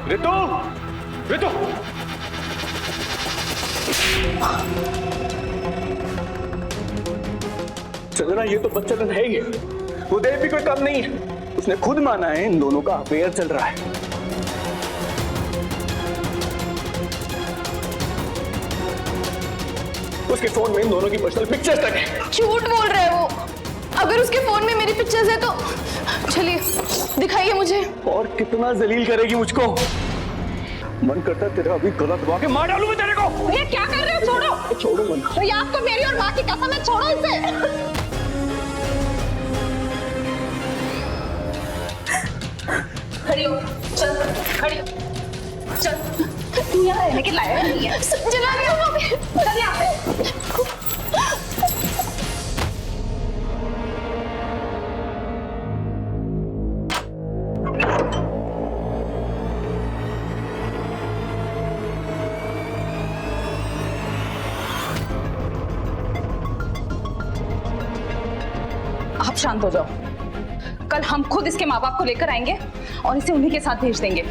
रितु, रितु। चंदना, ये तो बच्चन है ही। उदय भी कोई कम नहीं है। उसने खुद माना है इन दोनों का अफेयर चल रहा है। उसके फोन में इन दोनों की पर्सनल पिक्चर्स तक है। झूठ बोल रहे हैं वो। अगर उसके फोन में मेरी पिक्चर्स है तो चलिए दिखाइए मुझे। और कितना जलील करेगी मुझको। मन करता है तेरा अभी गला दबा के मार डालूं मैं तेरे को। ये क्या कर रहे हो? छोड़ो। छोड़ो मन। भैया आपको मेरी और माँ की कसम है, छोड़ो इसे। खड़ी हो, चल खड़ी हो, चल। तू यहाँ रहने के लायक नहीं है। जला रही हो मम्मी। चल यहाँ पे। आप शांत हो जाओ। कल हम खुद इसके माँ बाप को लेकर आएंगे और इसे उन्हीं के साथ भेज देंगे।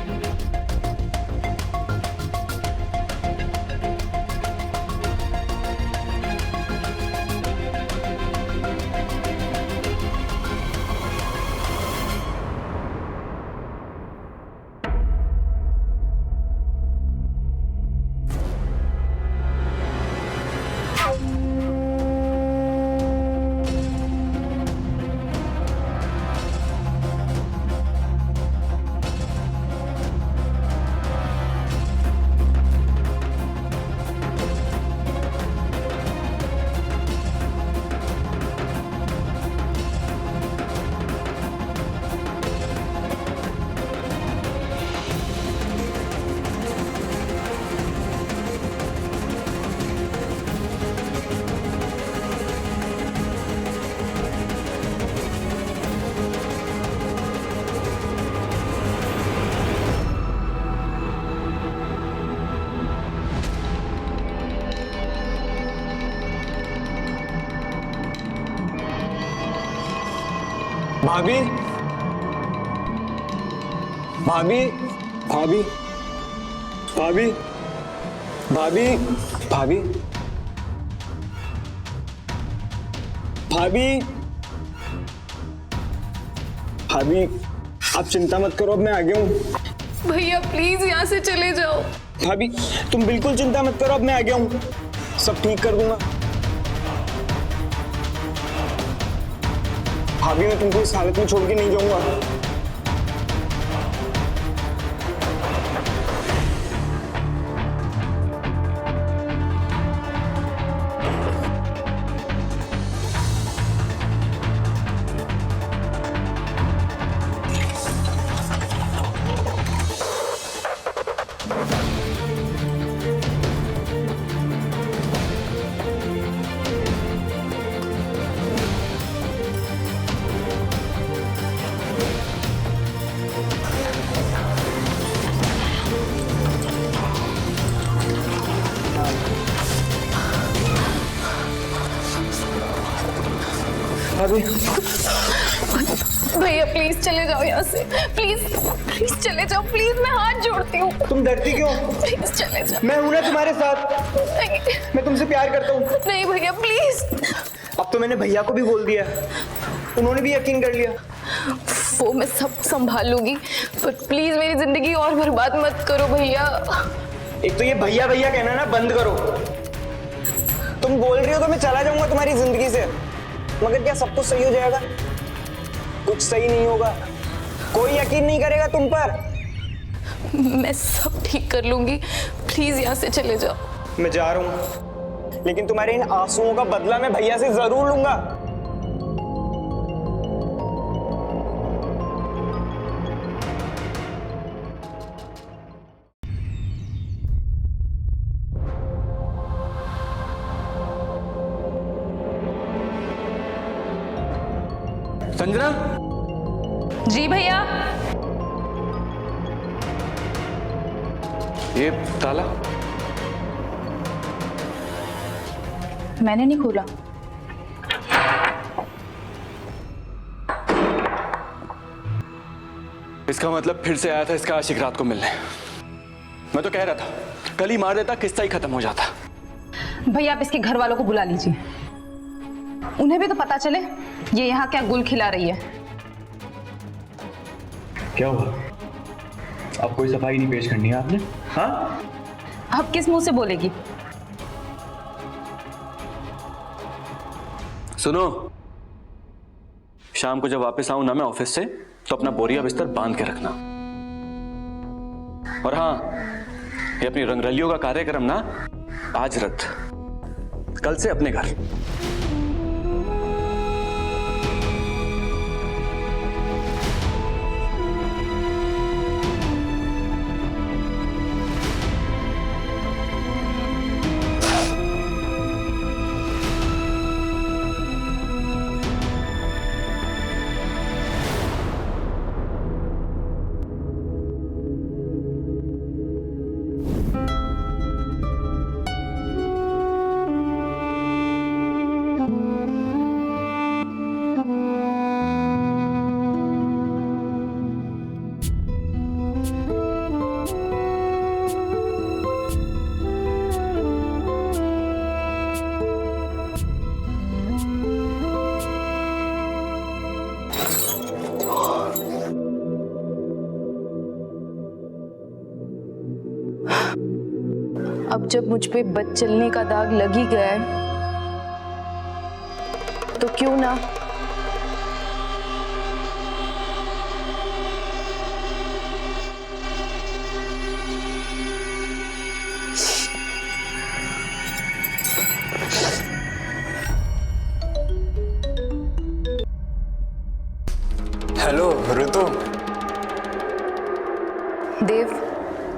भाभी, भाभी, भाभी, भाभी, भाभी, भाभी, भाभी, भाभी, आप चिंता मत करो, अब मैं आ गया हूँ। भैया प्लीज यहाँ से चले जाओ। भाभी, तुम बिल्कुल चिंता मत करो, अब मैं आ गया हूँ, सब ठीक कर दूंगा। भाभी, मैं तुमको इस हालत में छोड़ के नहीं जाऊंगा। भाभी, भैया प्लीज चले जाओ यहाँ से। प्लीज प्लीज चले जाओ, प्लीज मैं हाथ जोड़ती हूँ। तुम डरती क्यों? प्लीज चले जाओ। मैं हूं ना तुम्हारे साथ। नहीं, मैं तुमसे प्यार करता हूँ। नहीं भैया प्लीज। अब तो मैंने भैया को भी बोल दिया, उन्होंने भी यकीन कर लिया। वो मैं सब संभाल लूंगी, पर प्लीज मेरी जिंदगी और बर्बाद मत करो भैया। एक तो ये भैया भैया कहना ना बंद करो। तुम बोल रही हो तो मैं चला जाऊंगा तुम्हारी जिंदगी से, मगर क्या सब कुछ सही हो जाएगा? कुछ सही नहीं होगा। कोई यकीन नहीं करेगा तुम पर। मैं सब ठीक कर लूंगी, प्लीज यहाँ से चले जाओ। मैं जा रहा हूँ, लेकिन तुम्हारे इन आंसुओं का बदला मैं भैया से जरूर लूंगा। संजना। जी भैया। ये ताला मैंने नहीं खोला। इसका मतलब फिर से आया था इसका आशिक रात को मिलने। मैं तो कह रहा था कल ही मार देता, किस्सा ही खत्म हो जाता। भैया आप इसके घर वालों को बुला लीजिए, उन्हें भी तो पता चले ये यहाँ क्या गुल खिला रही है। क्या हुआ? अब कोई सफाई नहीं पेश करनी है आपने? हाँ, अब किस मुंह से बोलेगी? सुनो, शाम को जब वापस आऊं ना मैं ऑफिस से, तो अपना बोरिया बिस्तर बांध के रखना। और हाँ, ये अपनी रंगरलियों का कार्यक्रम ना आज रद्द, कल से अपने घर। अब जब मुझ पे बद चलने का दाग लग ही गया है, तो क्यों ना हेलो ऋतु। देव,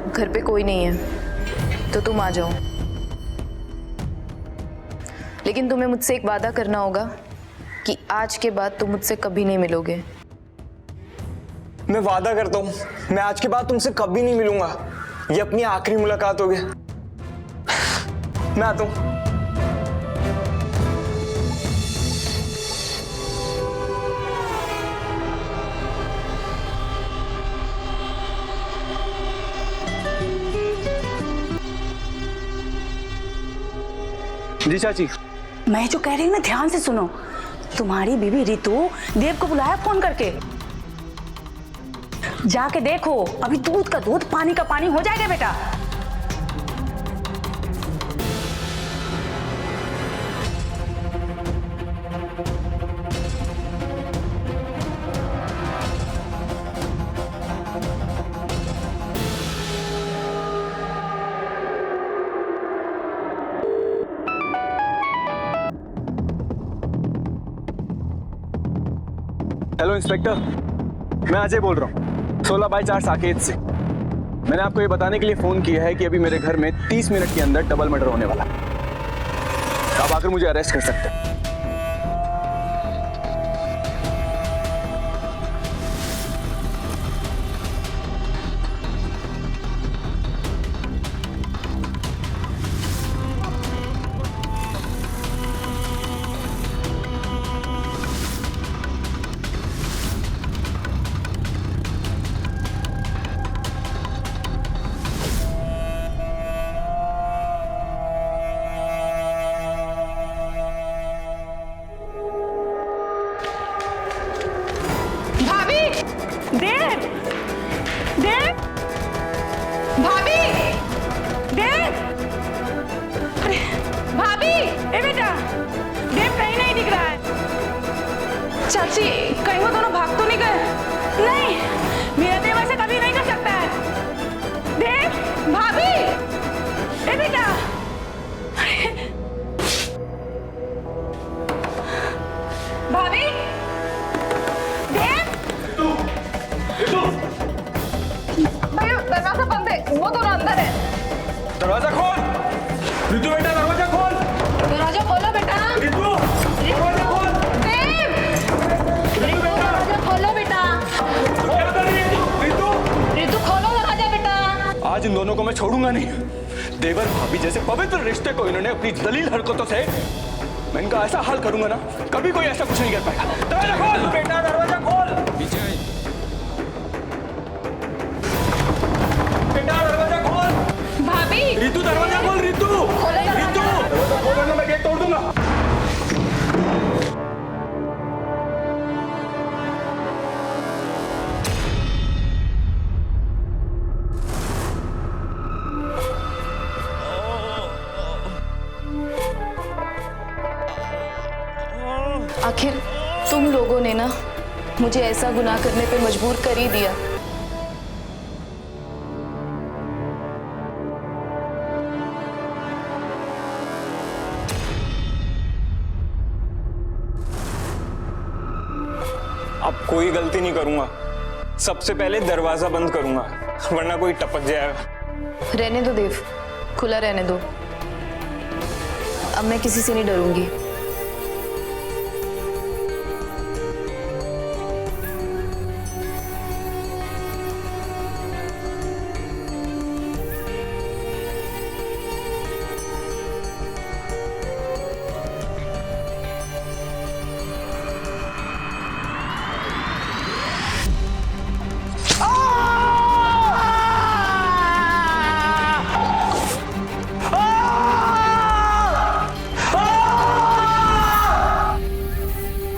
घर पे कोई नहीं है तो तुम आ जाओ, लेकिन तुम्हें मुझसे एक वादा करना होगा कि आज के बाद तुम मुझसे कभी नहीं मिलोगे। मैं वादा करता हूँ, मैं आज के बाद तुमसे कभी नहीं मिलूंगा। ये अपनी आखिरी मुलाकात होगी। मैं आता हूँ। जी चाची। मैं जो कह रही हूँ ना, ध्यान से सुनो। तुम्हारी बीबी रितु देव को बुलाया फोन करके। जाके देखो, अभी दूध का दूध पानी का पानी हो जाएगा बेटा। हेलो इंस्पेक्टर, मैं अजय बोल रहा हूँ 16/4 साकेत से। मैंने आपको ये बताने के लिए फोन किया है कि अभी मेरे घर में 30 मिनट के अंदर डबल मर्डर होने वाला है। आप आकर मुझे अरेस्ट कर सकते हैं। देव, देव, भाभी, देव, अरे भाभी, ए बेटा, देव कहीं नहीं दिख रहा है। चाची, कहीं वो दोनों भाग तो नहीं गए? नहीं, मेरा देव ऐसे कभी नहीं कर सकता है। देव, भाभी, ए बेटा, भाभी, दरवाजा बंद है, वो दोनों अंदर है। दरवाजा खोल रितु बेटा, दरवाजा खोल। दरवाजा खोलो बेटा। रितु, दरवाजा खोल। देव, रितु दरवाजा खोलो बेटा। क्या कर रही है रितु? रितु खोलो दरवाजा बेटा। आज इन दोनों को मैं छोड़ूंगा नहीं। देवर भाभी जैसे पवित्र रिश्ते को इन्होंने अपनी जलील हरकतों से, मैं इनका ऐसा हाल करूंगा ना, कभी कोई ऐसा कुछ नहीं कर पाएगा। दरवाजा खोल बेटा, दरवाजा खोल। रितु दरवाजा खोल, रितु रितु दरवाजा खोल वरना मैं गेट तोड़ दूंगा। आखिर तुम लोगों ने ना मुझे ऐसा गुनाह करने पे मजबूर कर ही दिया। अब कोई गलती नहीं करूंगा, सबसे पहले दरवाजा बंद करूंगा वरना कोई टपक जाएगा। रहने दो देव, खुला रहने दो। अब मैं किसी से नहीं डरूंगी।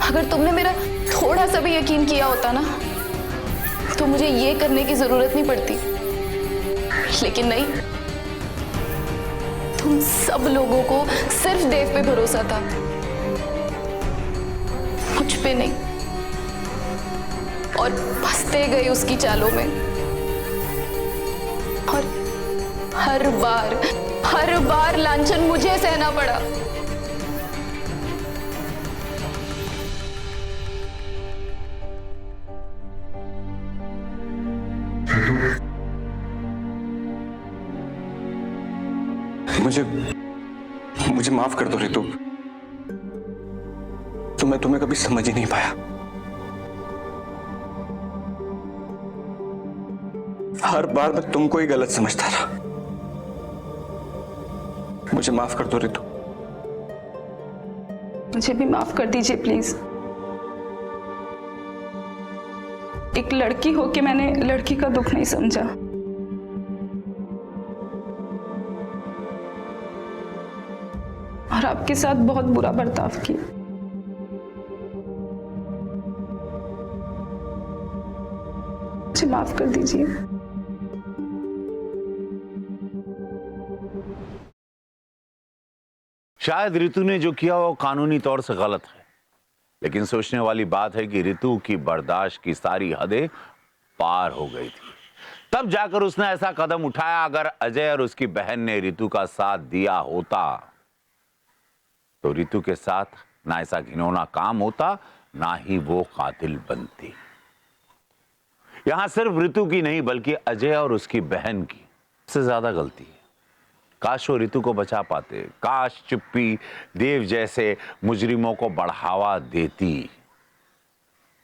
अगर तुमने मेरा थोड़ा सा भी यकीन किया होता ना तो मुझे ये करने की जरूरत नहीं पड़ती, लेकिन नहीं, तुम सब लोगों को सिर्फ देव पे भरोसा था, मुझ पे नहीं, और फंसते गए उसकी चालों में। और हर बार लांछन मुझे सहना पड़ा। मुझे माफ कर दो रितु, तो मैं तुम्हें कभी समझ ही नहीं पाया। हर बार मैं तुमको ही गलत समझता रहा। मुझे माफ कर दो रितु। मुझे भी माफ कर दीजिए प्लीज। एक लड़की होके मैंने लड़की का दुख नहीं समझा। और आपके साथ बहुत बुरा बर्ताव किया। मुझे माफ कर दीजिए। शायद रितु ने जो किया वो कानूनी तौर से गलत है, लेकिन सोचने वाली बात है कि रितु की बर्दाश्त की सारी हदें पार हो गई थी, तब जाकर उसने ऐसा कदम उठाया। अगर अजय और उसकी बहन ने रितु का साथ दिया होता तो रितु के साथ ना ऐसा घिनौना काम होता, ना ही वो कातिल बनती। यहां सिर्फ रितु की नहीं बल्कि अजय और उसकी बहन की सबसे ज्यादा गलती है। काश वो रितु को बचा पाते, काश चुप्पी देव जैसे मुजरिमों को बढ़ावा देती।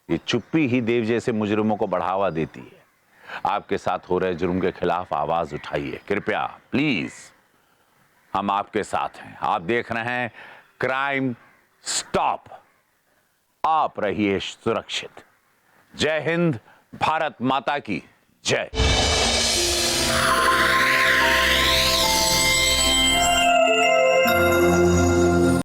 ये चुप्पी ही देव जैसे मुजरिमों को बढ़ावा देती है। आपके साथ हो रहे जुर्म के खिलाफ आवाज उठाइए कृपया, प्लीज। हम आपके साथ हैं। आप देख रहे हैं क्राइम स्टॉप। आप रहिए सुरक्षित। जय हिंद, भारत माता की जय।